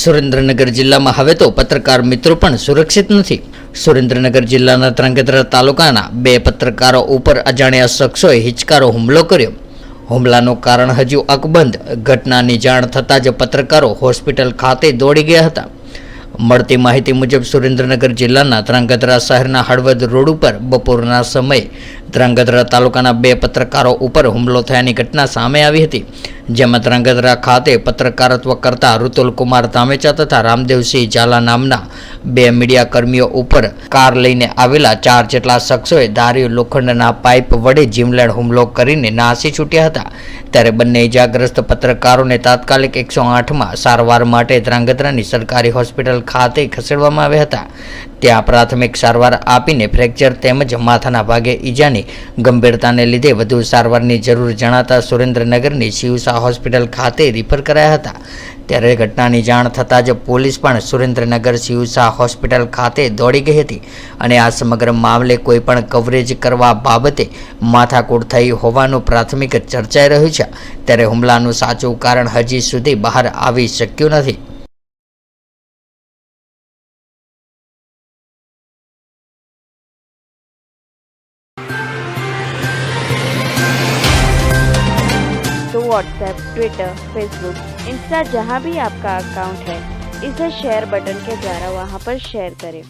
સુરેન્દ્રનગર જિલ્લામાં હવે તો પત્રકાર મિત્રો પણ સુરક્ષિત નથી। સુરેન્દ્રનગર જિલ્લાના ધ્રાંગધ્રા તાલુકાના બે પત્રકારો ઉપર અજાણ્યા શખ્સોએ હિચકારો હુમલો કર્યો। હુમલાનું કારણ હજુ અકબંધ। ઘટનાની જાણ થતાં જ પત્રકારો હોસ્પિટલ ખાતે દોડી ગયા હતા। મળતી માહિતી મુજબ સુરેન્દ્રનગર જિલ્લાના ધ્રાંગધ્રા શહેરના હળવદ રોડ ઉપર બપોરના સમયે ધ્રાંગધ્રા તાલુકાના બે પત્રકારો ઉપર હુમલો થયાની ઘટના સામે આવી હતી, જેમાં ધ્રાંગધ્રા ખાતે પત્રકારત્વ કરતા ઋતુલકુમાર ધામેચા તથા રામદેવસિંહ ઝાલા નામના બે મીડિયા કર્મીઓ ઉપર કાર લઈને આવેલા 4 જેટલા શખ્સોએ ધાર્યું લોખંડના પાઇપ વડે જીવલેણ હુમલો કરીને નાસી છૂટ્યા હતા। ત્યારે બંને ઇજાગ્રસ્ત પત્રકારોને તાત્કાલિક 108માં સારવાર માટે ધ્રાંગધ્રાની સરકારી હોસ્પિટલ ખાતે ખસેડવામાં આવ્યા હતા। ત્યાં પ્રાથમિક સારવાર આપીને ફ્રેક્ચર તેમજ માથાના ભાગે ઈજાની ગંભીરતાને લીધે વધુ સારવારની જરૂર જણાતા સુરેન્દ્રનગરની શિવસા હોસ્પિટલ ખાતે રિફર કરાયા હતા। ત્યારે ઘટનાની જાણ થતાં જ પોલીસ પણ સુરેન્દ્રનગર શિવસા હોસ્પિટલ ખાતે દોડી ગઈ હતી અને આ સમગ્ર મામલે કોઈ પણ કવરેજ કરવા બાબતે માથાકૂટ થઈ હોવાનું પ્રાથમિક ચર્ચાઈ રહ્યું છે। ત્યારે હુમલાનું સાચું કારણ હજી સુધી બહાર આવી શક્યું નથી। तो व्हाट्सएप, ट्विटर, फेसबुक, इंस्टा जहाँ भी आपका अकाउंट है, इसे शेयर बटन के द्वारा वहाँ पर शेयर करें।